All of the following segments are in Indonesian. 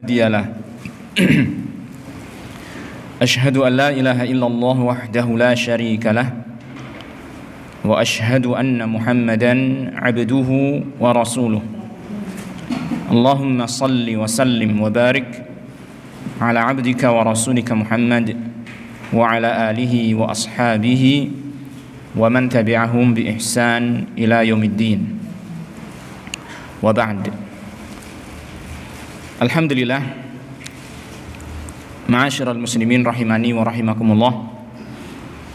هادي له أشهد أن لا إله إلا الله وحده لا شريك له وأشهد أن محمدا عبده ورسوله اللهم صل وسلم وبارك على عبدك ورسولك محمد وعلى آله وأصحابه ومن تبعهم بإحسان إلى يوم الدين وبعد. Alhamdulillah, ma'asyiral muslimin rahimani wa rahimakumullah.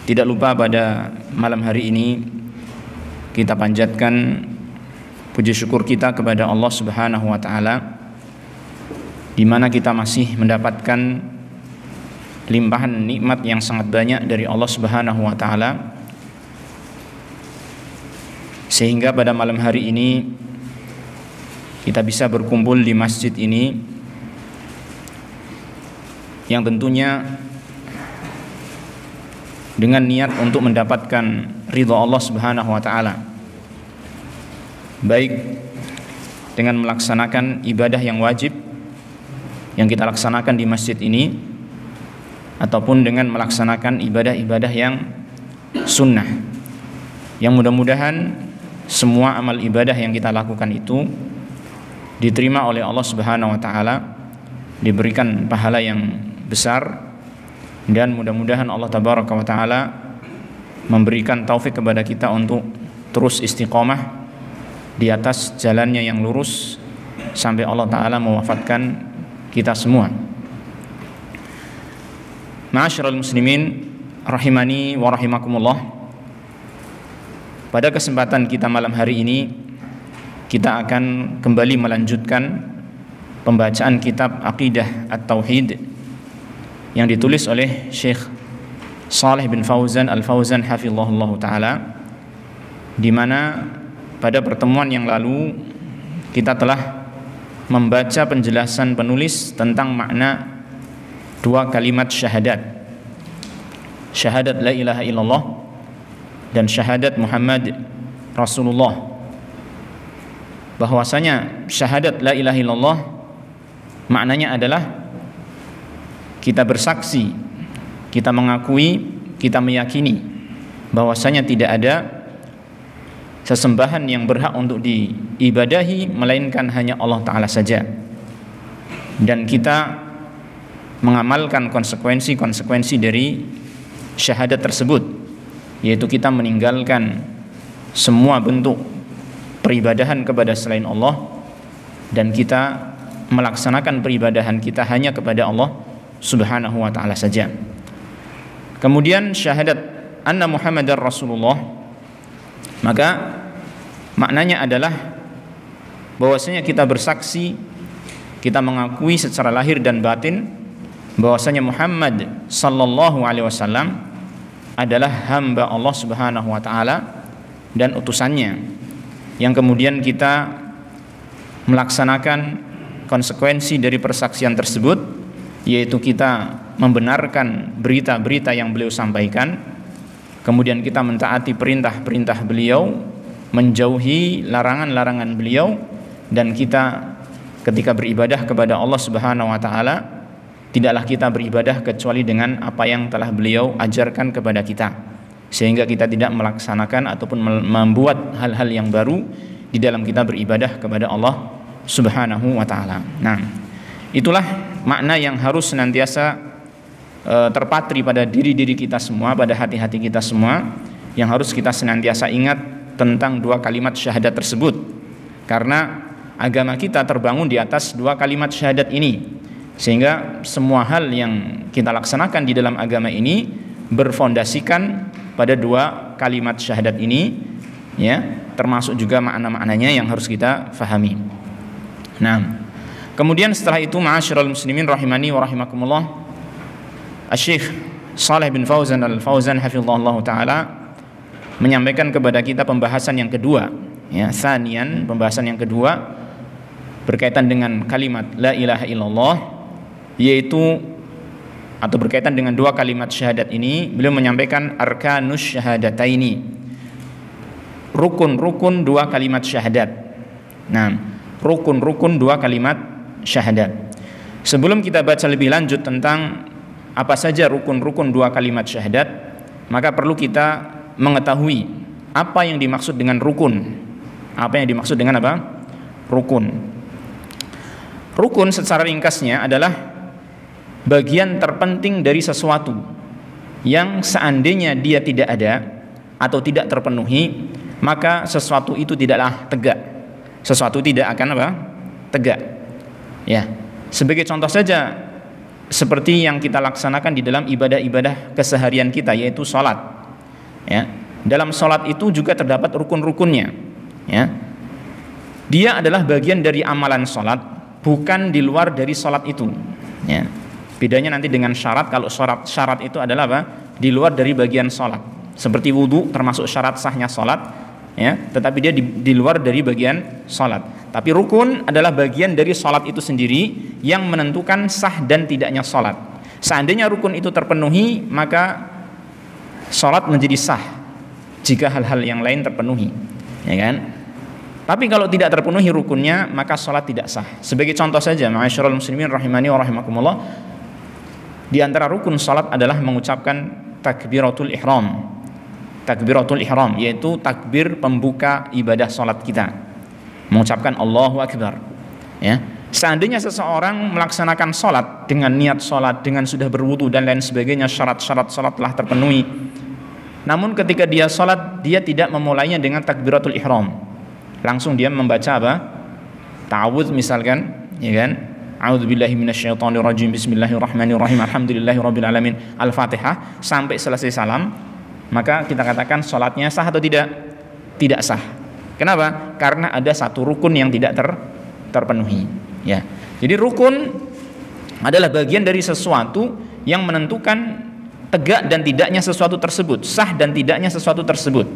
Tidak lupa pada malam hari ini kita panjatkan puji syukur kita kepada Allah Subhanahu wa taala, di mana kita masih mendapatkan limpahan nikmat yang sangat banyak dari Allah Subhanahu wa taala, sehingga pada malam hari ini kita bisa berkumpul di masjid ini yang tentunya dengan niat untuk mendapatkan ridha Allah Subhanahu wa taala, baik dengan melaksanakan ibadah yang wajib yang kita laksanakan di masjid ini, ataupun dengan melaksanakan ibadah-ibadah yang sunnah, yang mudah-mudahan semua amal ibadah yang kita lakukan itu diterima oleh Allah Subhanahu wa taala, diberikan pahala yang besar, dan mudah-mudahan Allah Tabaraka wa taala memberikan taufik kepada kita untuk terus istiqomah di atas jalannya yang lurus sampai Allah taala mewafatkan kita semua. Ma'asyiral muslimin rahimani wa rahimakumullah. Pada kesempatan kita malam hari ini kita akan kembali melanjutkan pembacaan kitab Aqidah At-Tauhid yang ditulis oleh Syekh Shalih bin Fauzan Al-Fauzan hafizahullah ta'ala, di mana pada pertemuan yang lalu kita telah membaca penjelasan penulis tentang makna dua kalimat syahadat, syahadat la ilaha illallah dan syahadat Muhammad Rasulullah. Bahwasanya syahadat la ilaha illallah maknanya adalah kita bersaksi, kita mengakui, kita meyakini bahwasanya tidak ada sesembahan yang berhak untuk diibadahi melainkan hanya Allah Ta'ala saja, dan kita mengamalkan konsekuensi-konsekuensi dari syahadat tersebut, yaitu kita meninggalkan semua bentuk peribadahan kepada selain Allah, dan kita melaksanakan peribadahan kita hanya kepada Allah Subhanahu wa ta'ala saja. Kemudian syahadat anna Muhammadar Rasulullah, maka maknanya adalah bahwasanya kita bersaksi, kita mengakui secara lahir dan batin bahwasanya Muhammad sallallahu alaihi wasallam adalah hamba Allah Subhanahu wa ta'ala dan utusannya, yang kemudian kita melaksanakan konsekuensi dari persaksian tersebut, yaitu kita membenarkan berita-berita yang beliau sampaikan, kemudian kita mentaati perintah-perintah beliau, menjauhi larangan-larangan beliau, dan kita ketika beribadah kepada Allah Subhanahu wa taala tidaklah kita beribadah kecuali dengan apa yang telah beliau ajarkan kepada kita, sehingga kita tidak melaksanakan ataupun membuat hal-hal yang baru di dalam kita beribadah kepada Allah Subhanahu wa ta'ala. Nah, itulah makna yang harus senantiasa terpatri pada diri-diri kita semua, pada hati-hati kita semua, yang harus kita senantiasa ingat tentang dua kalimat syahadat tersebut, karena agama kita terbangun di atas dua kalimat syahadat ini, sehingga semua hal yang kita laksanakan di dalam agama ini berfondasikan pada dua kalimat syahadat ini, ya, termasuk juga makna-maknanya yang harus kita fahami. Nah, kemudian setelah itu ma'asyiral muslimin rahimani wa rahimakumullah, Syekh Shalih bin Fauzan Al-Fauzan hafizahullah taala menyampaikan kepada kita pembahasan yang kedua, ya, tsanian, pembahasan yang kedua berkaitan dengan kalimat la ilaha illallah, yaitu atau berkaitan dengan dua kalimat syahadat ini. Beliau menyampaikan arkanus syahadataini, rukun-rukun dua kalimat syahadat. Nah, rukun-rukun dua kalimat syahadat. Sebelum kita baca lebih lanjut tentang apa saja rukun-rukun dua kalimat syahadat, maka perlu kita mengetahui apa yang dimaksud dengan rukun. Apa yang dimaksud dengan apa? Rukun. Rukun secara ringkasnya adalah bagian terpenting dari sesuatu yang seandainya dia tidak ada atau tidak terpenuhi, maka sesuatu itu tidaklah tegak. Sesuatu tidak akan apa? Tegak. Ya. Sebagai contoh saja, seperti yang kita laksanakan di dalam ibadah-ibadah keseharian kita, yaitu sholat. Ya. Dalam sholat itu juga terdapat rukun-rukunnya. Ya. Dia adalah bagian dari amalan sholat, bukan di luar dari sholat itu. Ya. Bedanya nanti dengan syarat. Kalau syarat itu adalah apa? Di luar dari bagian sholat. Seperti wudhu termasuk syarat sahnya sholat, ya, tetapi dia di luar dari bagian sholat. Tapi rukun adalah bagian dari sholat itu sendiri yang menentukan sah dan tidaknya sholat. Seandainya rukun itu terpenuhi, maka sholat menjadi sah jika hal-hal yang lain terpenuhi, ya kan? Tapi kalau tidak terpenuhi rukunnya, maka sholat tidak sah. Sebagai contoh saja, ma'asyiral muslimin rahimani wa rahimakumullah, di antara rukun sholat adalah mengucapkan takbiratul ihram. Takbiratul ihram yaitu takbir pembuka ibadah sholat kita, mengucapkan Allahu Akbar. Ya. Seandainya seseorang melaksanakan sholat dengan niat sholat, dengan sudah berwudu dan lain sebagainya, syarat-syarat sholat telah terpenuhi, namun ketika dia sholat, dia tidak memulainya dengan takbiratul ihram, langsung dia membaca apa? Ta'awudz misalkan, ya kan? A'udzubillahi minasyaitonirrajim, bismillahirrahmanirrahim, alhamdulillahirabbil alamin, Al-Fatihah sampai selesai salam, maka kita katakan sholatnya sah atau tidak? Tidak sah. Kenapa? Karena ada satu rukun yang tidak terpenuhi. Ya. Jadi rukun adalah bagian dari sesuatu yang menentukan tegak dan tidaknya sesuatu tersebut, sah dan tidaknya sesuatu tersebut.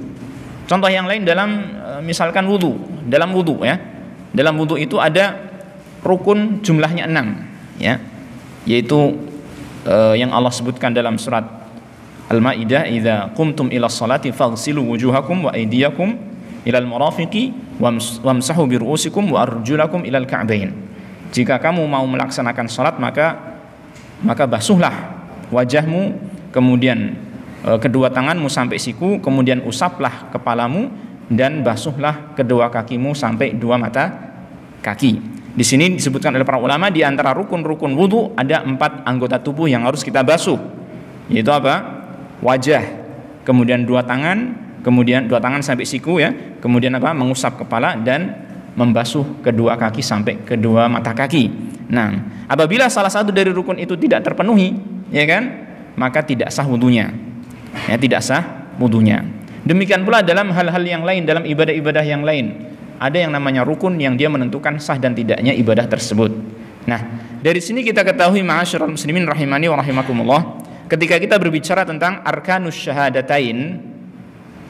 Contoh yang lain dalam misalkan wudu. Dalam wudu, ya. Dalam wudu itu ada rukun jumlahnya 6, ya. Yaitu yang Allah sebutkan dalam surat Al-Maidah, "Idza qumtum ilas salati faghsilu wujuhakum wa aydiyakum ilal marafiqi wamsahu bi ru'usikum wa arjulakum ilal ka'bain." Jika kamu mau melaksanakan salat, maka basuhlah wajahmu, kemudian kedua tanganmu sampai siku, kemudian usaplah kepalamu dan basuhlah kedua kakimu sampai dua mata kaki. Di sini disebutkan oleh para ulama, di antara rukun-rukun wudu ada 4 anggota tubuh yang harus kita basuh. Yaitu apa? Wajah, kemudian dua tangan, kemudian dua tangan sampai siku, ya, kemudian apa? Mengusap kepala dan membasuh kedua kaki sampai kedua mata kaki. Nah, apabila salah satu dari rukun itu tidak terpenuhi, ya kan, maka tidak sah wudunya. Ya, tidak sah wudunya. Demikian pula dalam hal-hal yang lain, dalam ibadah-ibadah yang lain, ada yang namanya rukun yang dia menentukan sah dan tidaknya ibadah tersebut. Nah, dari sini kita ketahui, ma'asyiral muslimin rahimani wa rahimakumullah, ketika kita berbicara tentang arkanus syahadatain,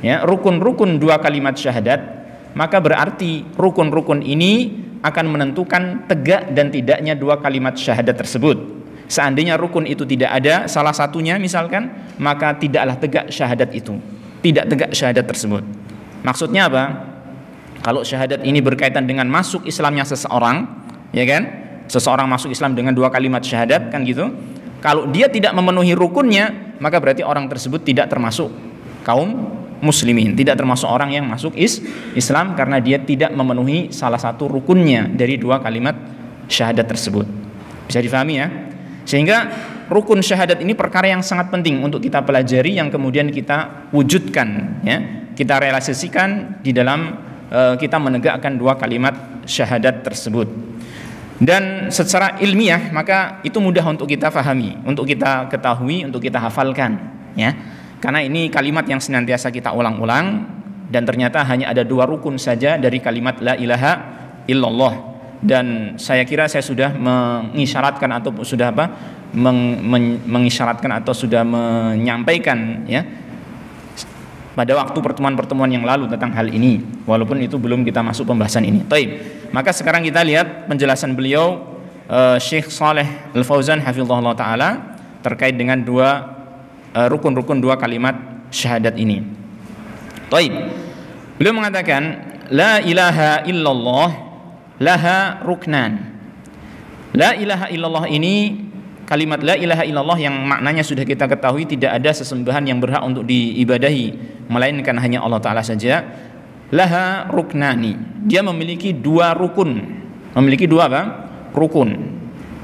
ya, rukun-rukun dua kalimat syahadat, maka berarti rukun-rukun ini akan menentukan tegak dan tidaknya dua kalimat syahadat tersebut. Seandainya rukun itu tidak ada salah satunya misalkan, maka tidaklah tegak syahadat itu, tidak tegak syahadat tersebut. Maksudnya apa? Kalau syahadat ini berkaitan dengan masuk Islamnya seseorang, ya kan, seseorang masuk Islam dengan dua kalimat syahadat, kan gitu. Kalau dia tidak memenuhi rukunnya, maka berarti orang tersebut tidak termasuk kaum muslimin, tidak termasuk orang yang masuk Islam karena dia tidak memenuhi salah satu rukunnya dari dua kalimat syahadat tersebut. Bisa difahami, ya? Sehingga rukun syahadat ini perkara yang sangat penting untuk kita pelajari, yang kemudian kita wujudkan, ya, kita realisasikan di dalam kita menegakkan dua kalimat syahadat tersebut. Dan secara ilmiah maka itu mudah untuk kita fahami, untuk kita ketahui, untuk kita hafalkan, ya. Karena ini kalimat yang senantiasa kita ulang-ulang, dan ternyata hanya ada dua rukun saja dari kalimat la ilaha illallah. Dan saya kira saya sudah mengisyaratkan atau sudah mengisyaratkan atau sudah menyampaikan, ya, pada waktu pertemuan-pertemuan yang lalu tentang hal ini, walaupun itu belum kita masuk pembahasan ini. Taib. Maka sekarang kita lihat penjelasan beliau, Syekh Shalih Al-Fauzan hafizahullah taala, terkait dengan dua rukun-rukun dua kalimat syahadat ini. Taib. Beliau mengatakan la ilaha illallah laha ruknan. La ilaha illallah ini, kalimat la ilaha illallah yang maknanya sudah kita ketahui, tidak ada sesembahan yang berhak untuk diibadahi melainkan hanya Allah Ta'ala saja. Laha ruknani, dia memiliki dua rukun. Memiliki dua apa? Rukun.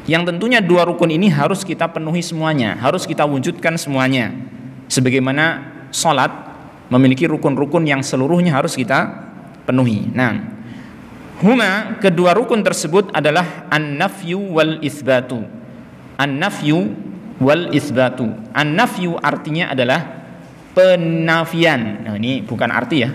Yang tentunya dua rukun ini harus kita penuhi semuanya, harus kita wujudkan semuanya. Sebagaimana salat memiliki rukun-rukun yang seluruhnya harus kita penuhi. Nah, huma, kedua rukun tersebut adalah an-nafyu wal isbatu. An-nafyu wal isbatu. An-nafyu artinya adalah penafian. Nah, ini bukan arti ya.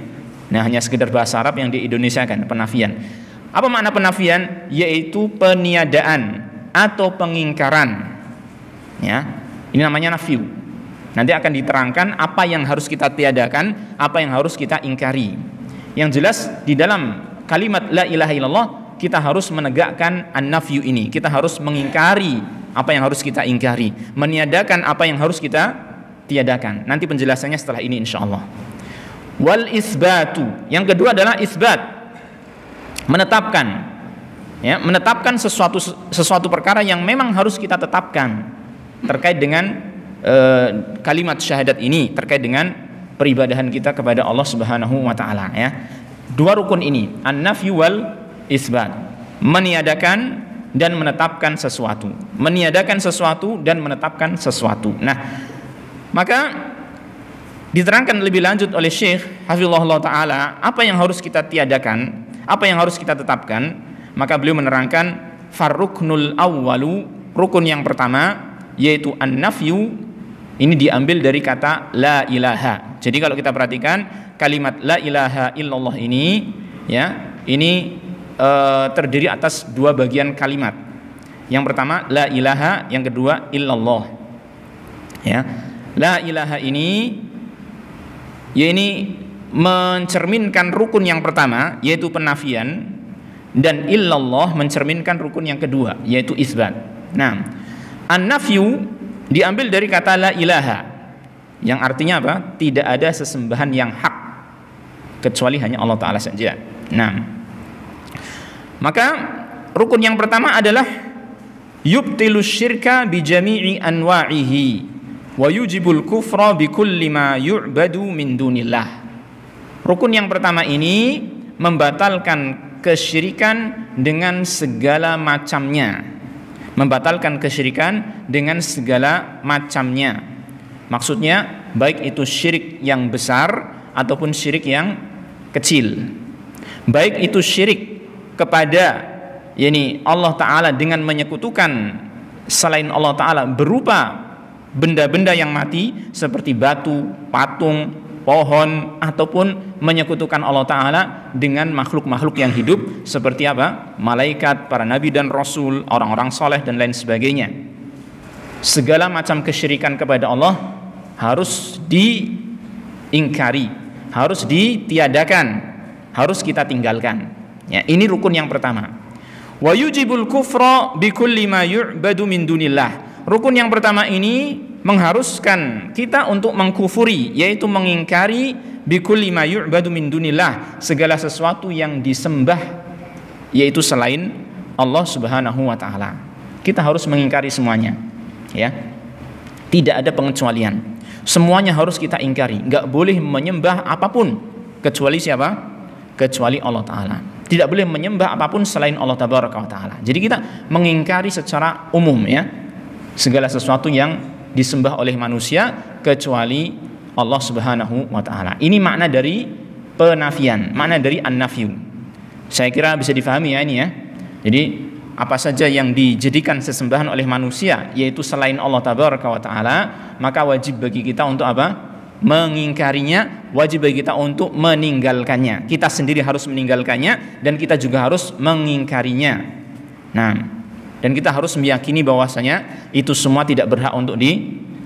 Nah, hanya sekedar bahasa Arab yang diindonesiakan, penafian. Apa makna penafian? Yaitu peniadaan atau pengingkaran. Ya, ini namanya nafyu. Nanti akan diterangkan apa yang harus kita tiadakan, apa yang harus kita ingkari. Yang jelas di dalam kalimat la ilaha illallah kita harus menegakkan an-nafyu ini. Kita harus mengingkari apa yang harus kita ingkari, meniadakan apa yang harus kita tiadakan. Nanti penjelasannya setelah ini insyaallah. Wal isbatu, yang kedua adalah isbat, menetapkan. Ya, menetapkan sesuatu perkara yang memang harus kita tetapkan terkait dengan kalimat syahadat ini, terkait dengan peribadahan kita kepada Allah Subhanahu wa taala, ya. Dua rukun ini, an-nafyu wal isbat, meniadakan dan menetapkan sesuatu. Meniadakan sesuatu dan menetapkan sesuatu. Nah, maka diterangkan lebih lanjut oleh Syekh Hafizahullah taala apa yang harus kita tiadakan, apa yang harus kita tetapkan. Maka beliau menerangkan farruknul awwalu, rukun yang pertama yaitu an-nafyu. Ini diambil dari kata la ilaha. Jadi kalau kita perhatikan kalimat la ilaha illallah ini, ya, ini terdiri atas dua bagian kalimat. Yang pertama la ilaha, yang kedua illallah. Ya, la ilaha ini, ya, ini mencerminkan rukun yang pertama yaitu penafian, dan illallah mencerminkan rukun yang kedua yaitu isbat. Nah, an-nafyu diambil dari kata la ilaha yang artinya apa? Tidak ada sesembahan yang hak kecuali hanya Allah Ta'ala saja. Nah, maka rukun yang pertama adalah yubtilu syirka bi jami'i anwa'ihi wa yujibul kufra bi kulli ma yu'badu min dunillah. Rukun yang pertama ini membatalkan kesyirikan dengan segala macamnya. Membatalkan kesyirikan dengan segala macamnya. Maksudnya baik itu syirik yang besar ataupun syirik yang kecil. Baik itu syirik kepada yakni Allah Ta'ala dengan menyekutukan selain Allah Ta'ala berupa benda-benda yang mati seperti batu, patung, pohon, ataupun menyekutukan Allah Ta'ala dengan makhluk-makhluk yang hidup seperti apa? Malaikat, para nabi dan rasul, orang-orang soleh dan lain sebagainya. Segala macam kesyirikan kepada Allah harus diingkari, harus ditiadakan, harus kita tinggalkan. Ya, ini rukun yang pertama. Wa yujibul kufra bi kulli ma yu'badu min dunillah. Rukun yang pertama ini mengharuskan kita untuk mengkufuri, yaitu mengingkari bikulli ma yu'badu min dunillah, segala sesuatu yang disembah yaitu selain Allah Subhanahu wa taala. Kita harus mengingkari semuanya, ya. Tidak ada pengecualian. Semuanya harus kita ingkari. Enggak boleh menyembah apapun kecuali siapa? Kecuali Allah Ta'ala. Tidak boleh menyembah apapun selain Allah Tabaraka wa Ta'ala. Jadi kita mengingkari secara umum, ya, segala sesuatu yang disembah oleh manusia kecuali Allah Subhanahu wa taala. Ini makna dari penafian, makna dari an-nafyu. Saya kira bisa difahami ya ini ya. Jadi apa saja yang dijadikan sesembahan oleh manusia yaitu selain Allah Tabaraka wa taala, maka wajib bagi kita untuk apa? Mengingkarinya, wajib bagi kita untuk meninggalkannya. Kita sendiri harus meninggalkannya dan kita juga harus mengingkarinya. Nah, dan kita harus meyakini bahwasanya itu semua tidak berhak untuk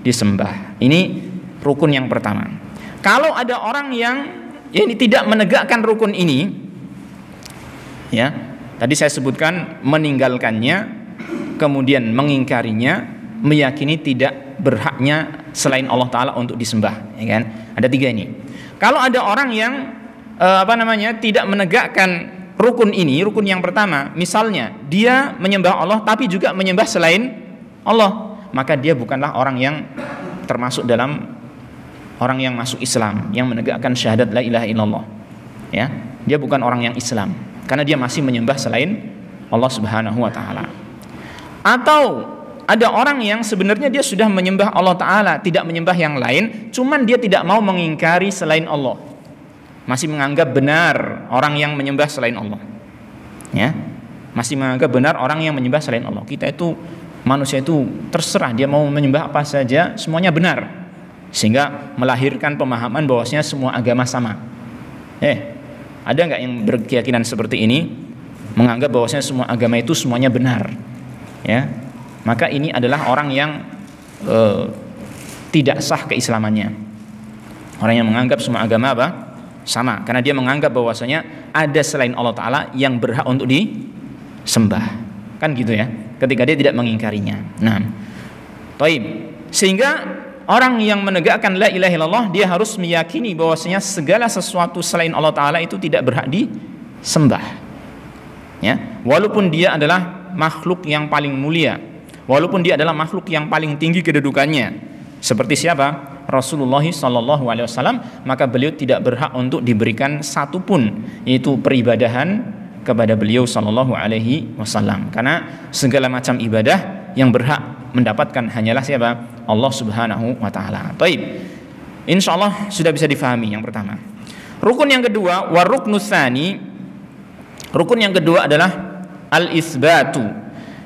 disembah. Ini rukun yang pertama. Kalau ada orang yang ini tidak menegakkan rukun ini, ya, tadi saya sebutkan meninggalkannya, kemudian mengingkarinya, meyakini tidak berhaknya selain Allah Ta'ala untuk disembah, ya kan? Ada tiga ini. Kalau ada orang yang tidak menegakkan rukun ini, rukun yang pertama, misalnya dia menyembah Allah tapi juga menyembah selain Allah, maka dia bukanlah orang yang termasuk dalam orang yang masuk Islam, yang menegakkan syahadat la ilaha illallah. Ya, dia bukan orang yang Islam karena dia masih menyembah selain Allah Subhanahu wa taala. Atau ada orang yang sebenarnya dia sudah menyembah Allah taala, tidak menyembah yang lain, cuman dia tidak mau mengingkari selain Allah. Masih menganggap benar orang yang menyembah selain Allah. Ya. Masih menganggap benar orang yang menyembah selain Allah. Kita itu manusia itu terserah dia mau menyembah apa saja, semuanya benar. Sehingga melahirkan pemahaman bahwasanya semua agama sama. Ada enggak yang berkeyakinan seperti ini? Menganggap bahwasanya semua agama itu semuanya benar. Ya. Maka ini adalah orang yang tidak sah keislamannya. Orang yang menganggap semua agama apa? Sama, karena dia menganggap bahwasanya ada selain Allah Ta'ala yang berhak untuk disembah. Kan gitu ya, ketika dia tidak mengingkarinya. Nah, taib. Sehingga orang yang menegakkan la ilaha illallah, dia harus meyakini bahwasanya segala sesuatu selain Allah Ta'ala itu tidak berhak disembah. Ya, walaupun dia adalah makhluk yang paling mulia, walaupun dia adalah makhluk yang paling tinggi kedudukannya, seperti siapa? Rasulullah SAW, maka beliau tidak berhak untuk diberikan satupun yaitu peribadahan kepada beliau Sallallahu Alaihi Wasallam, karena segala macam ibadah yang berhak mendapatkan hanyalah siapa? Allah Subhanahu Wa Taala. Baik, insya Allah sudah bisa difahami yang pertama. Rukun yang kedua, waruknus tsani, rukun yang kedua adalah al-isbatu,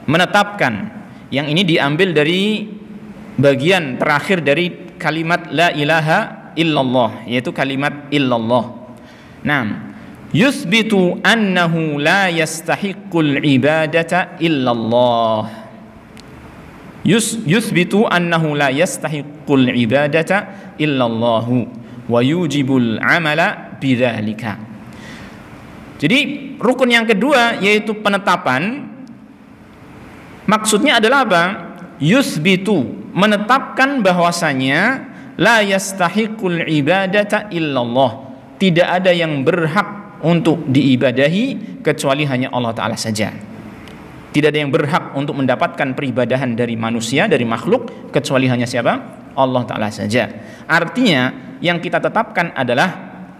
menetapkan. Yang ini diambil dari bagian terakhir dari kalimat la ilaha illallah, yaitu kalimat illallah. Nah, yusbitu annahu la yastahiqqul ibadata illallah. Yusbitu annahu la yastahiqqul ibadata illallah wa yujibul amala bidzalika. Jadi rukun yang kedua yaitu penetapan, maksudnya adalah apa? Yusbitu, menetapkan bahwasanya la yastahiqul ibadata illallah, tidak ada yang berhak untuk diibadahi kecuali hanya Allah Ta'ala saja. Tidak ada yang berhak untuk mendapatkan peribadahan dari manusia, dari makhluk, kecuali hanya siapa? Allah Ta'ala saja. Artinya yang kita tetapkan adalah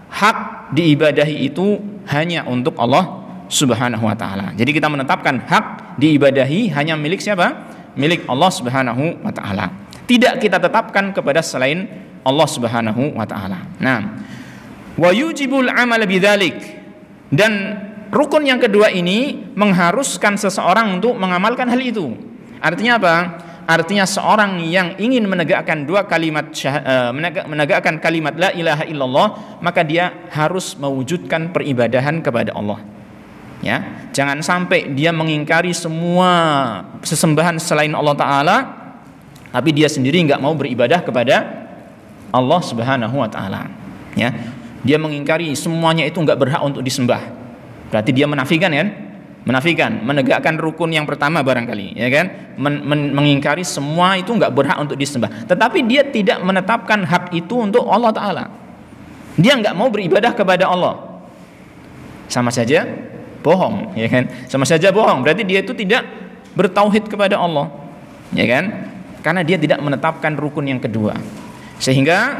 hak diibadahi itu hanya untuk Allah Subhanahu wa Ta'ala. Jadi kita menetapkan hak diibadahi hanya milik siapa? Milik Allah Subhanahu wa Ta'ala. Tidak kita tetapkan kepada selain Allah Subhanahu wa Ta'ala. Nah, wa yujibul amal bidzalik, dan rukun yang kedua ini mengharuskan seseorang untuk mengamalkan hal itu. Artinya apa? Artinya seorang yang ingin menegakkan dua kalimat menegakkan kalimat la ilaha illallah, maka dia harus mewujudkan peribadahan kepada Allah. Ya, jangan sampai dia mengingkari semua sesembahan selain Allah Ta'ala, tapi dia sendiri nggak mau beribadah kepada Allah Subhanahu Wa Ta'ala. Ya, dia mengingkari semuanya itu nggak berhak untuk disembah. Berarti dia menafikan, kan? Menafikan, menegakkan rukun yang pertama barangkali, ya kan? Mengingkari semua itu nggak berhak untuk disembah. Tetapi dia tidak menetapkan hak itu untuk Allah Ta'ala. Dia nggak mau beribadah kepada Allah. Sama saja bohong, ya kan? Sama saja bohong. Berarti dia itu tidak bertauhid kepada Allah, ya kan? Karena dia tidak menetapkan rukun yang kedua. Sehingga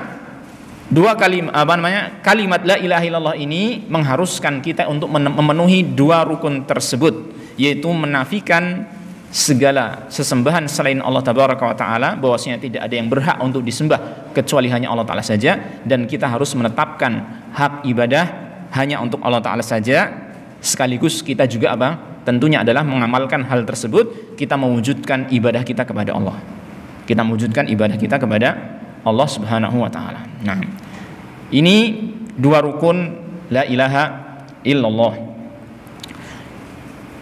dua kalimat la ilaha illallah ini mengharuskan kita untuk memenuhi dua rukun tersebut, yaitu menafikan segala sesembahan selain Allah Tabaraka wa Ta'ala, bahwasanya tidak ada yang berhak untuk disembah kecuali hanya Allah Ta'ala saja, dan kita harus menetapkan hak ibadah hanya untuk Allah Ta'ala saja. Sekaligus kita juga apa? Tentunya adalah mengamalkan hal tersebut, kita mewujudkan ibadah kita kepada Allah. Kita mewujudkan ibadah kita kepada Allah Subhanahu wa Ta'ala. Nah, ini dua rukun la ilaha illallah.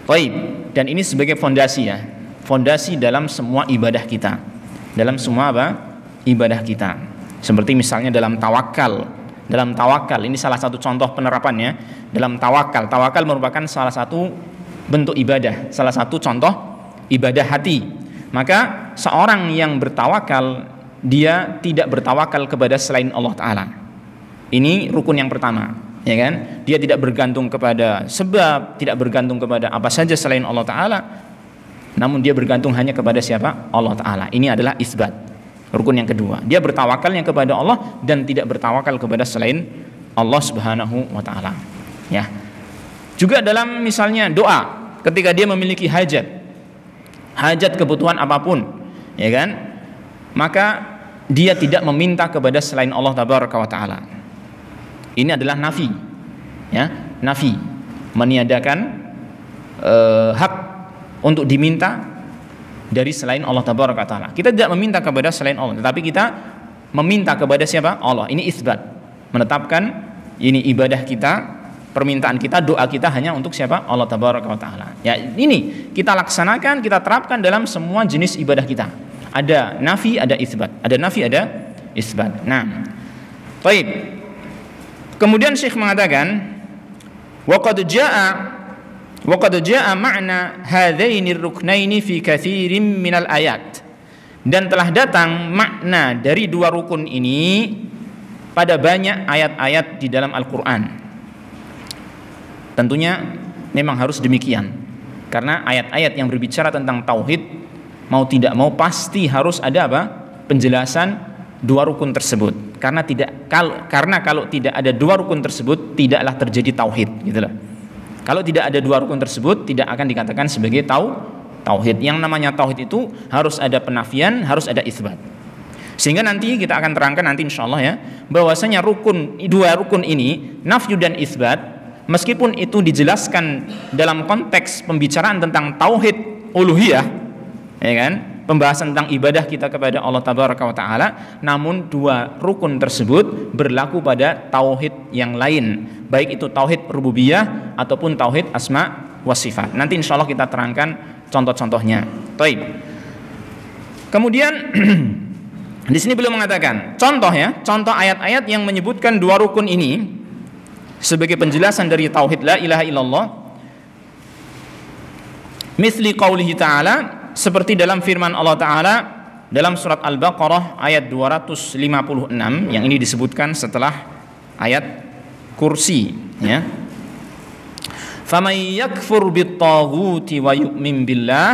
Baik, dan ini sebagai fondasi, ya. Fondasi dalam semua ibadah kita. Dalam semua apa? Ibadah kita. Seperti misalnya dalam tawakal. Dalam tawakal, ini salah satu contoh penerapannya. Dalam tawakal, tawakal merupakan salah satu bentuk ibadah, salah satu contoh ibadah hati. Maka seorang yang bertawakal, dia tidak bertawakal kepada selain Allah Ta'ala. Ini rukun yang pertama. ya kan? Dia tidak bergantung kepada sebab, tidak bergantung kepada apa saja selain Allah Ta'ala, namun dia bergantung hanya kepada siapa? Allah Ta'ala. Ini adalah isbat. Rukun yang kedua, dia bertawakalnya kepada Allah dan tidak bertawakal kepada selain Allah Subhanahu wa Ta'ala. Ya. Juga dalam misalnya doa, ketika dia memiliki hajat kebutuhan apapun, ya kan? Maka dia tidak meminta kepada selain Allah Tabaraka wa Ta'ala. Ini adalah nafi, ya, nafi, meniadakan hak untuk diminta dari selain Allah Tabaraka wa Ta'ala. Kita tidak meminta kepada selain Allah, tetapi kita meminta kepada siapa? Allah. Ini isbat, menetapkan ini ibadah kita, permintaan kita, doa kita hanya untuk siapa? Allah Tabaraka wa Ta'ala. Ya, ini kita laksanakan, kita terapkan dalam semua jenis ibadah kita. Ada nafi, ada isbat. Ada nafi, ada isbat. Nah, baik. Kemudian Syekh mengatakan, waqad jaa ma'na hadaini ruknaini fi katsirin minal ayat. Dan telah datang makna dari dua rukun ini pada banyak ayat-ayat di dalam Al-Qur'an. Tentunya memang harus demikian. Karena ayat-ayat yang berbicara tentang tauhid, mau tidak mau pasti harus ada apa? Penjelasan dua rukun tersebut. Karena kalau tidak ada dua rukun tersebut, tidaklah terjadi tauhid, gitu loh. Kalau tidak ada dua rukun tersebut, tidak akan dikatakan sebagai tauhid. Yang namanya tauhid itu harus ada penafian, harus ada isbat. Sehingga nanti kita akan terangkan nanti insyaallah ya, bahwasanya dua rukun ini, nafyu dan isbat, meskipun itu dijelaskan dalam konteks pembicaraan tentang tauhid uluhiyah, ya kan? Pembahasan tentang ibadah kita kepada Allah Tabaraka wa Ta'ala, namun dua rukun tersebut berlaku pada tauhid yang lain, baik itu tauhid rububiyah ataupun tauhid asma wa sifat. Nanti insyaallah kita terangkan contoh-contohnya. Baik. Kemudian di sini beliau mengatakan contoh ayat-ayat yang menyebutkan dua rukun ini sebagai penjelasan dari tauhid la ilaha illallah. Misli qaulihi ta'ala, seperti dalam firman Allah Ta'ala dalam surat Al-Baqarah ayat 256, yang ini disebutkan setelah ayat kursi, ya. Faman yakfur bit-taghuti wa yu'min billah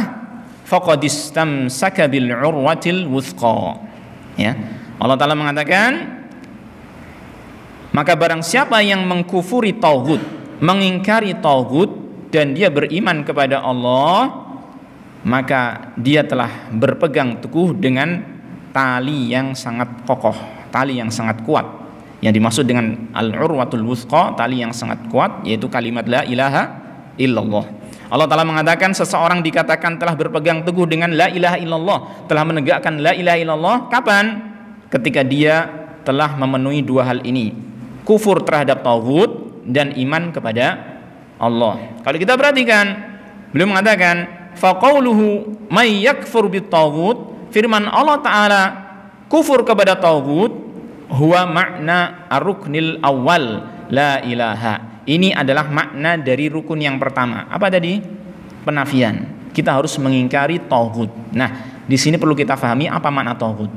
faqad istamsaka bil 'urwatil wuthqa. Ya. Allah Ta'ala mengatakan, maka barang siapa yang mengkufuri tauhid, mengingkari tauhid dan dia beriman kepada Allah, maka dia telah berpegang teguh dengan tali yang sangat kokoh, tali yang sangat kuat. Yang dimaksud dengan al-urwatul wuthqa, tali yang sangat kuat, yaitu kalimat la ilaha illallah. Allah Ta'ala mengatakan seseorang dikatakan telah berpegang teguh dengan la ilaha illallah, telah menegakkan la ilaha illallah, kapan? Ketika dia telah memenuhi dua hal ini, kufur terhadap tauhid dan iman kepada Allah. Kalau kita perhatikan, beliau mengatakan faqauluhu may yakfur bit-taghut, firman Allah Ta'ala kufur kepada tauhid, huwa makna ar-ruknil awal la ilaha. Ini adalah makna dari rukun yang pertama. Apa tadi? Penafian. Kita harus mengingkari tauhid. Nah, di sini perlu kita pahami apa makna tauhid.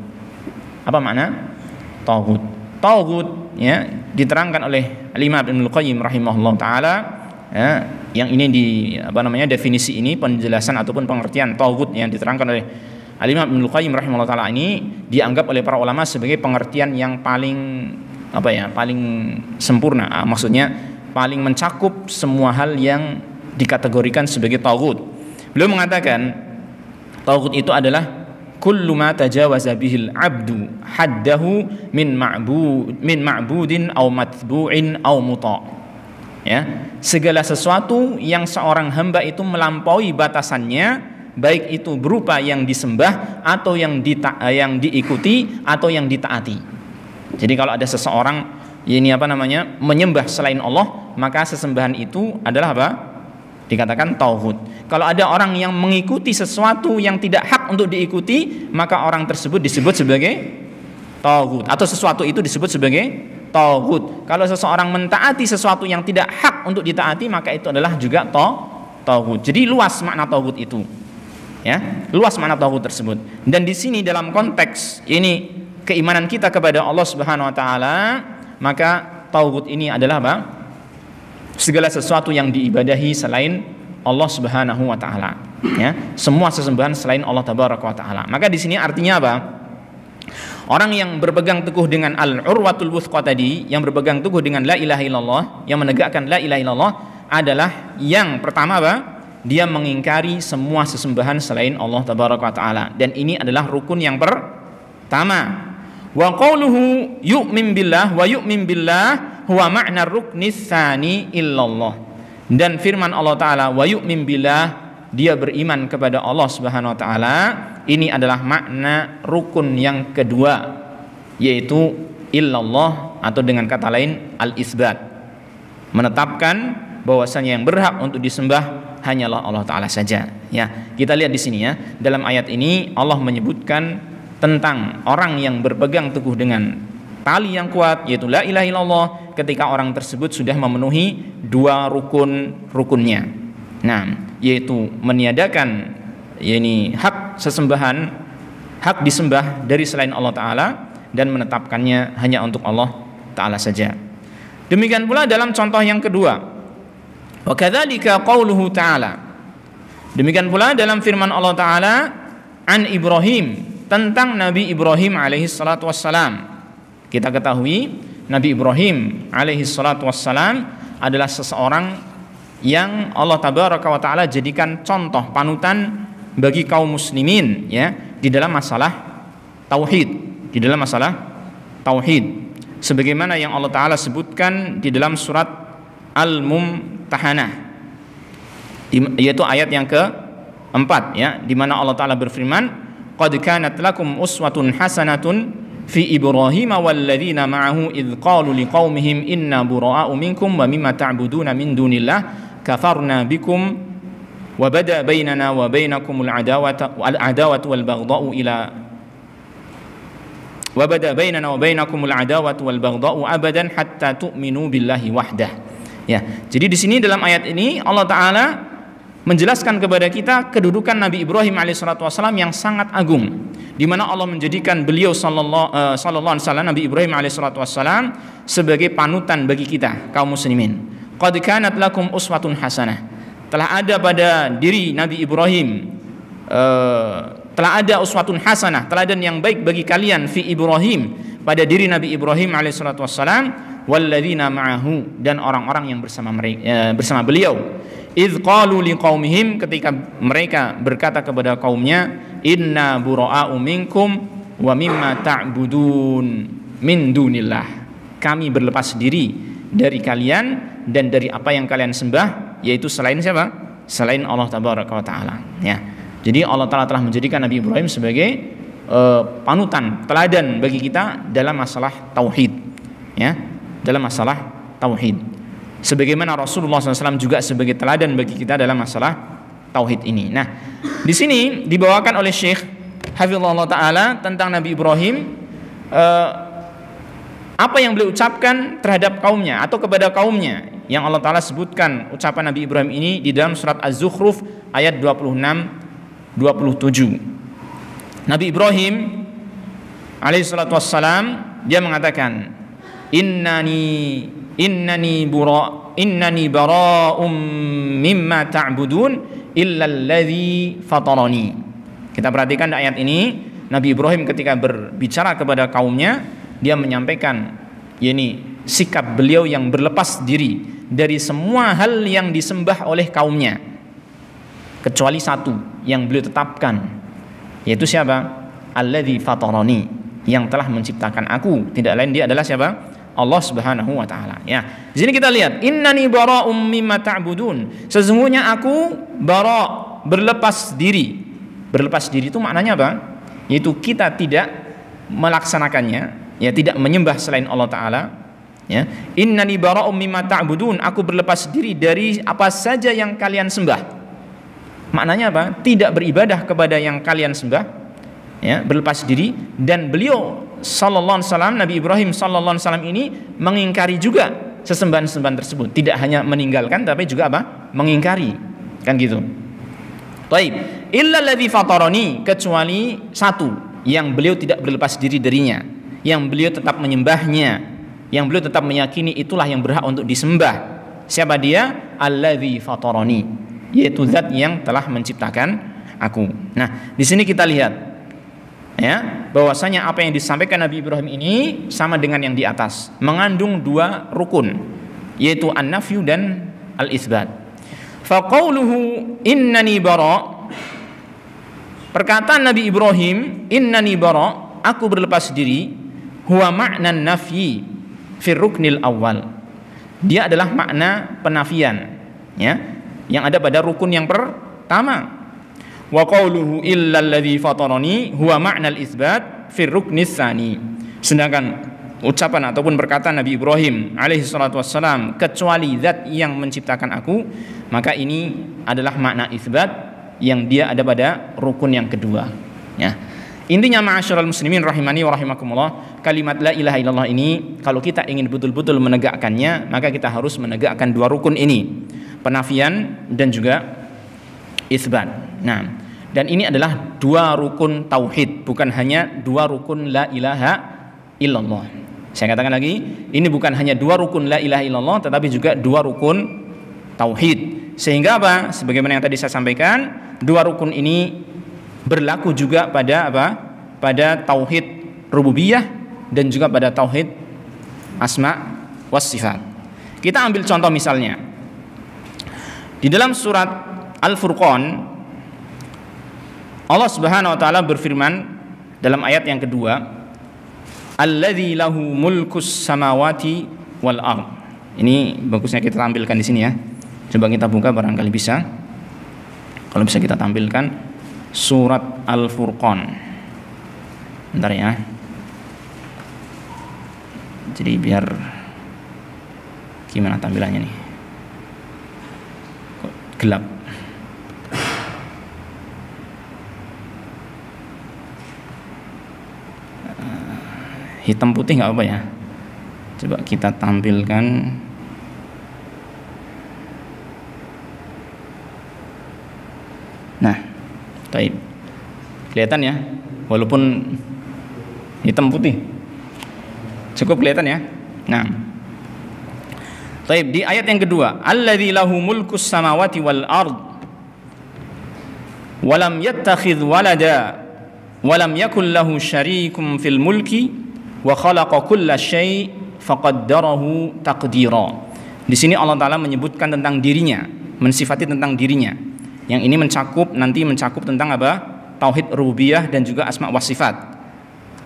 Apa makna tauhid? Tauhid, ya, diterangkan oleh Al-Imam Ibnu Qayyim rahimahullah taala, ya, yang ini definisi ini, penjelasan ataupun pengertian tauhid yang diterangkan oleh Al-Imam Ibnu Qayyim rahimahullah taala ini dianggap oleh para ulama sebagai pengertian yang paling paling sempurna. Maksudnya paling mencakup semua hal yang dikategorikan sebagai tauhid. Beliau mengatakan tauhid itu adalah kullu ma tajawaza bihil abdu haddahu min ma'budin aw matbu'in aw muta'. Ya, segala sesuatu yang seorang hamba itu melampaui batasannya, baik itu berupa yang disembah atau yang diikuti atau yang ditaati. Jadi kalau ada seseorang menyembah selain Allah, maka sesembahan itu adalah apa? Dikatakan tauhid. Kalau ada orang yang mengikuti sesuatu yang tidak hak untuk diikuti, maka orang tersebut disebut sebagai tauhid, atau sesuatu itu disebut sebagai tauhid. Kalau seseorang mentaati sesuatu yang tidak hak untuk ditaati, maka itu adalah juga tauhid. Jadi luas makna tauhid itu. Ya, luas makna tauhid tersebut. Dan di sini dalam konteks ini keimanan kita kepada Allah Subhanahu wa taala, maka tauhid ini adalah apa? segala sesuatu yang diibadahi selain Allah Subhanahu wa taala, ya. Semua sesembahan selain Allah Tabaraka wa taala. Maka di sini artinya apa? Orang yang berpegang teguh dengan al-urwatul wuthqa tadi, yang berpegang teguh dengan la ilaha illallah, yang menegakkan la ilaha illallah adalah yang pertama apa? Dia mengingkari semua sesembahan selain Allah Tabaraka wa taala. Dan ini adalah rukun yang pertama. Wa qauluhu yu'min billah wa yu'min billah huwa ma'na ruknis tsani illallah. Dan firman Allah taala wa yu'min billah, dia beriman kepada Allah Subhanahu wa taala, ini adalah makna rukun yang kedua, yaitu illallah, atau dengan kata lain al-isbat, menetapkan bahwasanya yang berhak untuk disembah hanyalah Allah taala saja, ya. Kita lihat di sini, ya, dalam ayat ini Allah menyebutkan tentang orang yang berpegang teguh dengan tali yang kuat, yaitu la ilaha illallah, ketika orang tersebut sudah memenuhi dua rukunnya. Nah, yaitu meniadakan hak sesembahan, hak disembah dari selain Allah taala, dan menetapkannya hanya untuk Allah taala saja. Demikian pula dalam contoh yang kedua, wa kadzalika qauluhu ta'ala, demikian pula dalam firman Allah taala an Ibrahim, tentang Nabi Ibrahim alaihi salatu wassalam. Kita ketahui Nabi Ibrahim alaihi salatu wassalam adalah seseorang yang Allah Tabaraka wa taala jadikan contoh panutan bagi kaum muslimin, ya, di dalam masalah tauhid, sebagaimana yang Allah taala sebutkan di dalam surat Al-Mumtahanah, yaitu ayat yang keempat, ya, di mana Allah taala berfirman, qad kanat lakum uswatun hasanatun fi Ibrahim walladzina ma'ahu idz qalu liqaumihim inna bura'a'u minkum wa mimma ta'buduna min dunillah kafarna bikum wa bada bainana wa bainakumul adawatu wal baghdha'u abadan hatta tu'minu billahi wahdah. Ya, jadi di sini dalam ayat ini Allah taala menjelaskan kepada kita kedudukan Nabi Ibrahim alaihissalam yang sangat agung, di mana Allah menjadikan beliau sallallahu alaihi wasallam, Nabi Ibrahim alaihissalam, sebagai panutan bagi kita kaum muslimin. Qad kanat lakum uswatun hasanah, telah ada pada diri Nabi Ibrahim, telah ada uswatun hasanah, teladan yang baik bagi kalian, fi Ibrahim, pada diri Nabi Ibrahim alaihissalam, walladzina ma'ahu, dan orang-orang yang bersama beliau. Idz qalu liqaumihim, ketika mereka berkata kepada kaumnya, inna bura'a'u minkum wa mimma ta'budun min dunillah, kami berlepas diri dari kalian dan dari apa yang kalian sembah, yaitu selain siapa? Selain Allah Tabaraka wa taala, ya. Jadi Allah taala telah menjadikan Nabi Ibrahim sebagai panutan, teladan bagi kita dalam masalah tauhid, ya, dalam masalah tauhid. Sebagaimana Rasulullah SAW juga sebagai teladan bagi kita dalam masalah tauhid ini. Nah, di sini dibawakan oleh Syekh Hafizahullah Ta'ala tentang Nabi Ibrahim, apa yang beliau ucapkan terhadap kaumnya atau kepada kaumnya, yang Allah Ta'ala sebutkan ucapan Nabi Ibrahim ini di dalam surat Az-Zukhruf ayat 26-27. Nabi Ibrahim alaihissalatu wassalam, dia mengatakan, innani bara'um mimma ta'budun illa alladhi fatarani. Kita perhatikan di ayat ini, Nabi Ibrahim ketika berbicara kepada kaumnya, dia menyampaikan sikap beliau yang berlepas diri dari semua hal yang disembah oleh kaumnya, kecuali satu yang beliau tetapkan, yaitu siapa? Alladzi fatarani, yang telah menciptakan aku, tidak lain dia adalah siapa? Allah Subhanahu wa taala. Ya. Di sini kita lihat, innani bara'um mimma ta'budun. Sesungguhnya aku berlepas diri. Berlepas diri itu maknanya apa? Yaitu kita tidak melaksanakannya, ya, tidak menyembah selain Allah taala, ya. Innani bara'um mimma ta'budun, aku berlepas diri dari apa saja yang kalian sembah. Maknanya apa? Tidak beribadah kepada yang kalian sembah, ya, berlepas diri. Dan beliau sallallahu alaihi wasallam, Nabi Ibrahim sallallahu alaihi wasallam ini mengingkari juga sesembahan-sembahan tersebut, tidak hanya meninggalkan tapi juga apa? Mengingkari, kan gitu. Baik, illa alladzi fatarani, kecuali satu yang beliau tidak berlepas diri darinya, yang beliau tetap menyembahnya, yang beliau tetap meyakini itulah yang berhak untuk disembah Siapa dia? Alladzi fatarani, yaitu zat yang telah menciptakan aku. Nah, di sini kita lihat ya, bahwasanya apa yang disampaikan Nabi Ibrahim ini sama dengan yang di atas, mengandung dua rukun, yaitu an-nafyu dan al-itsbat. Fa qauluhu innani bara, perkataan Nabi Ibrahim innani bara, aku berlepas diri, huwa ma'nan nafyi fi ruknil awal, dia adalah makna penafian ya, yang ada pada rukun yang pertama. Wa qauluhu illal ladzi fatarani huwa ma'nal itsbat fi ruknis tsani, sedangkan ucapan ataupun perkataan Nabi Ibrahim alaihi salatu wassalam, kecuali zat yang menciptakan aku, maka ini adalah makna itsbat yang dia ada pada rukun yang kedua ya. Intinya ma'asyiral muslimin rahimani wa rahimakumullah, kalimat la ilaha illallah ini kalau kita ingin betul-betul menegakkannya, maka kita harus menegakkan dua rukun ini, penafian dan juga itsbat. Nah, dan ini adalah dua rukun tauhid, bukan hanya dua rukun la ilaha illallah. Saya katakan lagi, ini bukan hanya dua rukun la ilaha illallah, tetapi juga dua rukun tauhid. Sehingga apa? Sebagaimana yang tadi saya sampaikan, dua rukun ini berlaku juga pada apa? Pada tauhid rububiyah dan juga pada tauhid asma was sifat. Kita ambil contoh misalnya di dalam surat Al-Furqan, Allah Subhanahu wa taala berfirman dalam ayat yang kedua, alladzi lahu mulkus samawati wal ard. Ini bagusnya kita tampilkan di sini ya. Coba kita buka barangkali bisa. Kalau bisa kita tampilkan surat Al-Furqan. Bentar ya. Jadi biar gimana tampilannya nih? Kok gelap. Hitam putih nggak apa ya? Coba kita tampilkan. Nah, baik. Kelihatan ya, walaupun hitam putih, cukup kelihatan ya. Nah, baik, di ayat yang kedua, alladzi lahu mulkus samawati wal ard, walam yattakhidh walada, walam yakul lahu syarikum fil mulki, wa khalaqa kulla syai' faqaddarahu taqdira. Di sini Allah Taala menyebutkan tentang dirinya, mensifati tentang dirinya. Yang ini mencakup tentang apa? Tauhid rububiyah dan juga asma wa sifat.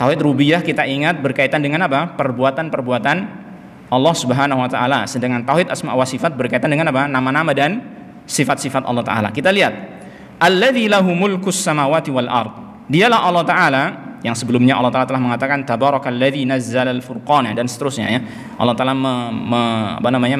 Tauhid rububiyah kita ingat berkaitan dengan apa? Perbuatan-perbuatan Allah Subhanahu wa taala. Sedangkan tauhid asma wa sifat berkaitan dengan apa? Nama-nama dan sifat-sifat Allah Taala. Kita lihat, alladzi lahu mulkus samawati wal ard. Dialah Allah Taala yang sebelumnya Allah Taala telah mengatakan tabarakalladzi nazzalal furqana dan seterusnya ya. Allah Taala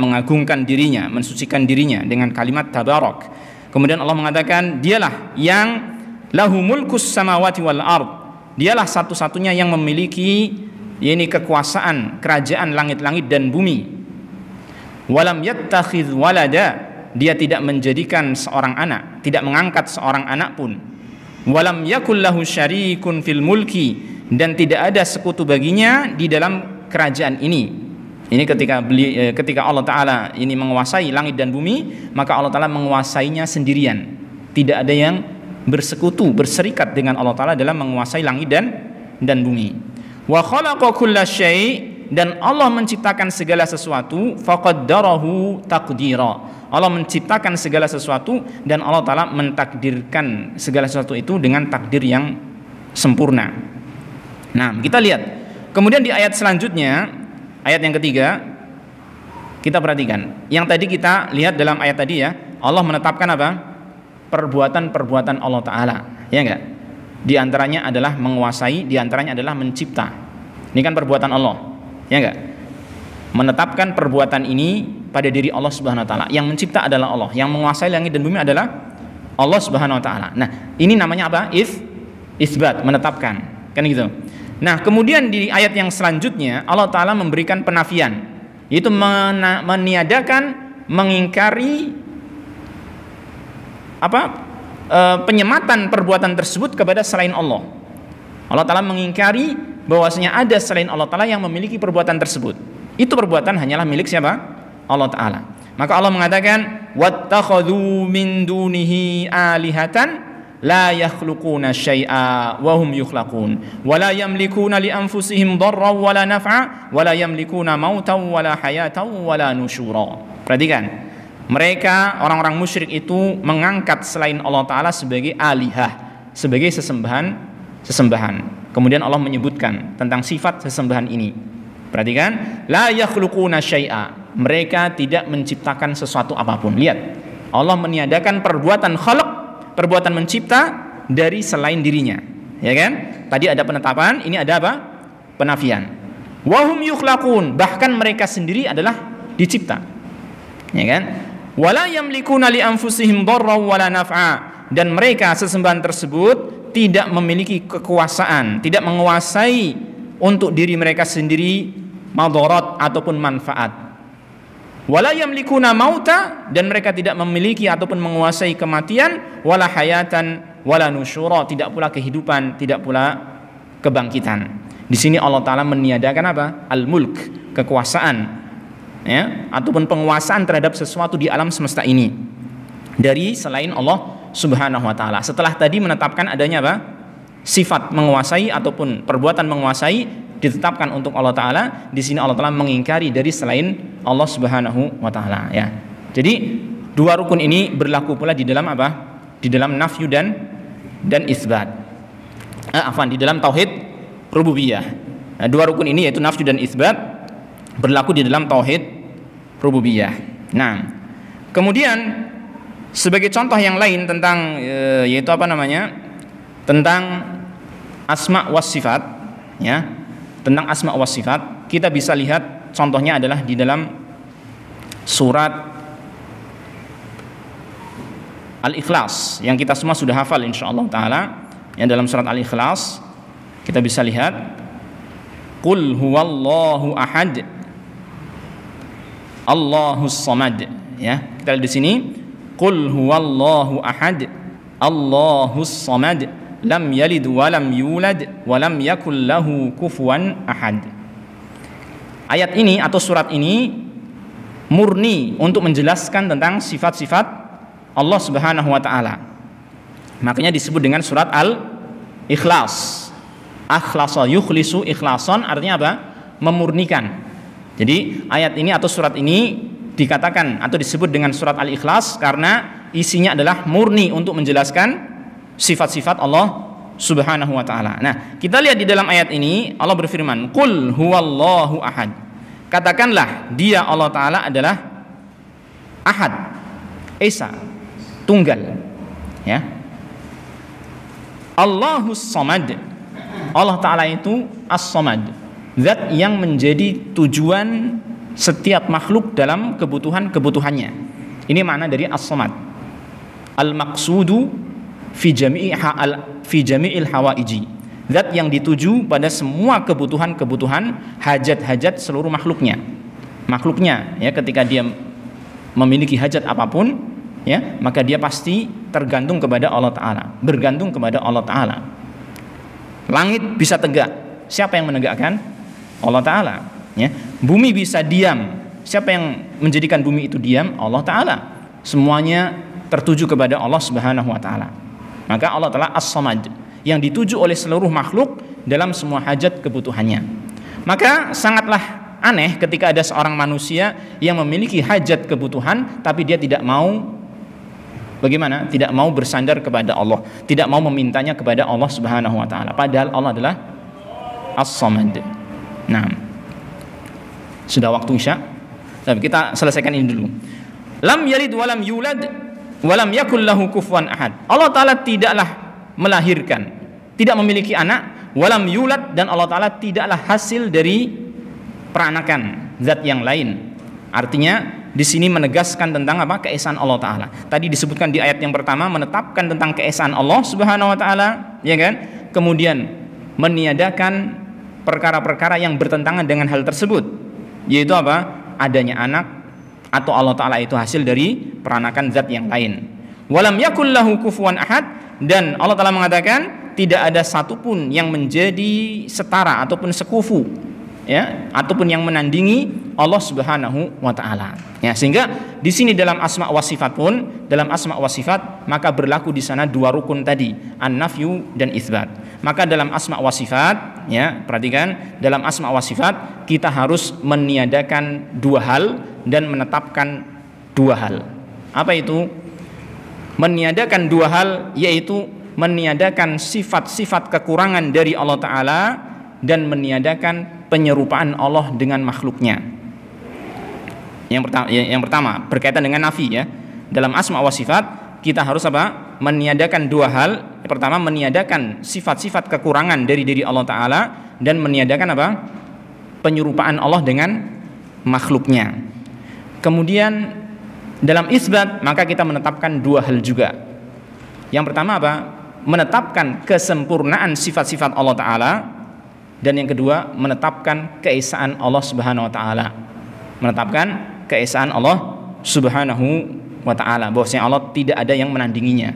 mengagungkan dirinya, mensucikan dirinya dengan kalimat tabarak. Kemudian Allah mengatakan dialah yang lahu mulkus samawati wal ard. Dialah satu-satunya yang memiliki kekuasaan kerajaan langit-langit dan bumi. Walam yattakhidh walada, dia tidak menjadikan seorang anak, tidak mengangkat seorang anak pun. Walam yakul lahu syarikun fil mulki, dan tidak ada sekutu baginya di dalam kerajaan ini. Ini ketika Allah Ta'ala ini menguasai langit dan bumi, maka Allah Ta'ala menguasainya sendirian. Tidak ada yang bersekutu, berserikat dengan Allah Ta'ala dalam menguasai langit dan bumi. Wa khalaqa kulla syai', dan Allah menciptakan segala sesuatu, faqaddarahu taqdira. Allah menciptakan segala sesuatu dan Allah Ta'ala mentakdirkan segala sesuatu itu dengan takdir yang sempurna. Nah, kita lihat. Kemudian di ayat selanjutnya, ayat yang ketiga, kita perhatikan. Yang tadi kita lihat dalam ayat tadi ya, Allah menetapkan apa? Perbuatan-perbuatan Allah Ta'ala, ya enggak? Di antaranya adalah menguasai, di antaranya adalah mencipta. Ini kan perbuatan Allah, ya enggak? Menetapkan perbuatan ini pada diri Allah Subhanahu wa taala. Yang mencipta adalah Allah, yang menguasai langit dan bumi adalah Allah Subhanahu wa taala. Nah, ini namanya apa? Isbat, menetapkan. Kan gitu. Nah, kemudian di ayat yang selanjutnya Allah Ta'ala memberikan penafian, yaitu meniadakan, mengingkari penyematan perbuatan tersebut kepada selain Allah. Allah Ta'ala mengingkari bahwasanya ada selain Allah Ta'ala yang memiliki perbuatan tersebut. Itu perbuatan hanyalah milik siapa? Allah Ta'ala. Maka Allah mengatakan wattakhadhu min dunihi alihatan la yakhluquna syai'a wa hum yukhlaqun wa la yamlikuna li anfusihim dharran wa la naf'a wa la yamlikuna mautan wa la hayatan wa la nusyura. Perhatikan, mereka orang-orang musyrik itu mengangkat selain Allah Ta'ala sebagai alihah, sebagai sesembahan. Kemudian Allah menyebutkan tentang sifat sesembahan ini. Perhatikan, la yakhluquna syai'a, mereka tidak menciptakan sesuatu apapun. Lihat, Allah meniadakan perbuatan khalq, perbuatan mencipta dari selain dirinya. Ya kan? Tadi ada penetapan, ini ada apa? Penafian. Wa hum yukhlaqun, bahkan mereka sendiri adalah dicipta. Ya kan? Wala yamlikuna li anfusihim dharran wala naf'a, dan mereka sesembahan tersebut tidak memiliki kekuasaan, tidak menguasai untuk diri mereka sendiri madarat ataupun manfaat. Wala yamlikuna mauta, dan mereka tidak memiliki ataupun menguasai kematian, wala hayatan wala nusyura, tidak pula kehidupan, tidak pula kebangkitan. Di sini Allah Ta'ala meniadakan apa? Al-mulk, kekuasaan, ya, ataupun penguasaan terhadap sesuatu di alam semesta ini dari selain Allah Subhanahu wa Ta'ala. Setelah tadi menetapkan adanya apa? Sifat menguasai ataupun perbuatan menguasai ditetapkan untuk Allah Ta'ala, di sini Allah Ta'ala mengingkari dari selain Allah Subhanahu wa Ta'ala, ya. Jadi dua rukun ini berlaku pula di dalam apa? Di dalam nafyu dan isbat. Di dalam tauhid rububiyah. Nah, dua rukun ini yaitu nafyu dan isbat berlaku di dalam tauhid rububiyah. Nah, kemudian sebagai contoh yang lain tentang yaitu apa namanya? Tentang asma was sifat, ya. Tentang asma wa sifat, kita bisa lihat contohnya adalah di dalam surat Al-Ikhlas yang kita semua sudah hafal insyaallah taala. Yang dalam surat Al-Ikhlas kita bisa lihat Qul huwallahu ahad Allahus samad, ya. Kita lihat di sini Qul huwallahu ahad Allahus samad lam yalid walam yulad walam yakul lahu kufuwan ahad. Ayat ini atau surat ini murni untuk menjelaskan tentang sifat-sifat Allah Subhanahu wa Ta'ala. Makanya disebut dengan surat Al-Ikhlas. Akhlasa yukhlisu ikhlason, artinya apa? Memurnikan. Jadi ayat ini atau surat ini dikatakan atau disebut dengan surat Al-Ikhlas karena isinya adalah murni untuk menjelaskan sifat-sifat Allah Subhanahu wa Ta'ala. Nah, kita lihat di dalam ayat ini Allah berfirman, Qul huwallahu ahad. Katakanlah dia Allah Ta'ala adalah ahad, esa, tunggal, ya. Allahus samad, Allah Ta'ala itu as-samad, zat yang menjadi tujuan setiap makhluk dalam kebutuhan-kebutuhannya. Ini makna dari as-samad. Al-maqsudu fi jami'il hawaiji, zat yang dituju pada semua kebutuhan-kebutuhan, hajat-hajat seluruh makhluknya, ya. Ketika dia memiliki hajat apapun, ya, maka dia pasti tergantung kepada Allah Ta'ala, bergantung kepada Allah Ta'ala. Langit bisa tegak, siapa yang menegakkan? Allah Ta'ala, ya. Bumi bisa diam, siapa yang menjadikan bumi itu diam? Allah Ta'ala. Semuanya tertuju kepada Allah Subhanahu wa Ta'ala. Maka Allah Ta'ala as-samad, yang dituju oleh seluruh makhluk dalam semua hajat kebutuhannya. Maka sangatlah aneh ketika ada seorang manusia yang memiliki hajat kebutuhan tapi dia tidak mau bagaimana? Tidak mau bersandar kepada Allah, tidak mau memintanya kepada Allah Subhanahu wa Ta'ala, padahal Allah adalah as-samad. Nah, sudah waktu Isya. Tapi kita selesaikan ini dulu. Lam yalid walam yulad walam yakul lahu kufuwan ahad. Allah Ta'ala tidaklah melahirkan, tidak memiliki anak, walam yulad, dan Allah Ta'ala tidaklah hasil dari peranakan zat yang lain. Artinya di sini menegaskan tentang apa? Keesaan Allah Ta'ala. Tadi disebutkan di ayat yang pertama menetapkan tentang keesaan Allah Subhanahu wa Ta'ala, ya kan? Kemudian meniadakan perkara-perkara yang bertentangan dengan hal tersebut, yaitu apa? Adanya anak, atau Allah Ta'ala itu hasil dari peranakan zat yang lain. Walam yakul lahu kufuwan ahad, dan Allah Ta'ala mengatakan tidak ada satupun yang menjadi setara ataupun sekufu, ya, ataupun yang menandingi Allah Subhanahu wa taala. Ya, sehingga di sini dalam asma wa sifat pun, dalam asma wa sifat maka berlaku di sana dua rukun tadi, an-nafyu dan itsbat. Maka dalam asma wa sifat, ya, perhatikan, dalam asma wa sifat kita harus meniadakan dua hal dan menetapkan dua hal. Apa itu? Meniadakan dua hal yaitu meniadakan sifat-sifat kekurangan dari Allah Ta'ala dan meniadakan penyerupaan Allah dengan makhluknya. Yang pertama berkaitan dengan nafi, ya. Dalam asma wa sifat kita harus apa? Meniadakan dua hal. Yang pertama meniadakan sifat-sifat kekurangan dari diri Allah Ta'ala dan meniadakan apa? Penyerupaan Allah dengan makhluknya. Kemudian dalam isbat maka kita menetapkan dua hal juga. Yang pertama apa? Menetapkan kesempurnaan sifat-sifat Allah Ta'ala, dan yang kedua menetapkan keesaan Allah Subhanahu wa taala. Menetapkan keesaan Allah Subhanahu wa taala, bahwasanya Allah tidak ada yang menandinginya,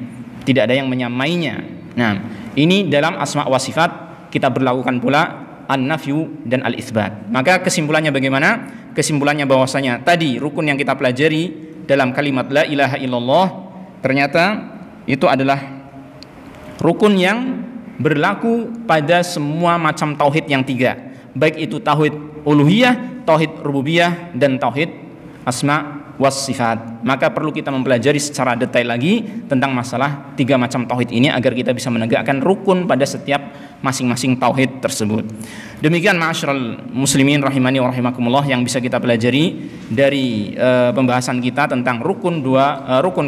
tidak ada yang menyamainya. Nah, ini dalam asma wa sifat kita berlakukan pula an-nafyu dan al-itsbat. Maka kesimpulannya bagaimana? Kesimpulannya bahwasanya tadi rukun yang kita pelajari dalam kalimat la ilaha illallah ternyata itu adalah rukun yang berlaku pada semua macam tauhid yang tiga, baik itu tauhid uluhiyah, tauhid rububiyah, dan tauhid asma was sifat. Maka perlu kita mempelajari secara detail lagi tentang masalah tiga macam tauhid ini agar kita bisa menegakkan rukun pada setiap masing-masing tauhid tersebut. Demikian ma'asyiral muslimin rahimani wa rahimakumullah yang bisa kita pelajari dari pembahasan kita tentang rukun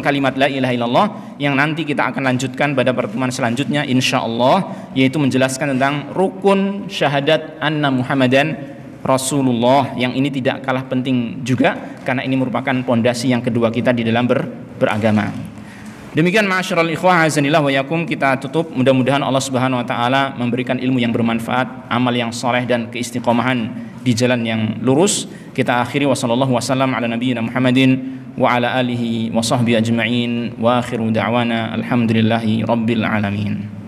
kalimat la ilaha illallah, yang nanti kita akan lanjutkan pada pertemuan selanjutnya insyaallah, yaitu menjelaskan tentang rukun syahadat anna Muhammadan Rasulullah, yang ini tidak kalah penting juga karena ini merupakan pondasi yang kedua kita di dalam beragama. Demikian ma'asyiral ikhwah azanillah wa yakum, kita tutup. Mudah-mudahan Allah Subhanahu wa taala memberikan ilmu yang bermanfaat, amal yang saleh, dan keistiqomahan di jalan yang lurus. Kita akhiri wa sallallahu wasallam ala nabiyyina Muhammadin wa ala alihi wa sahbihi ajma'in wa akhiru da'wana alhamdulillahi rabbil alamin.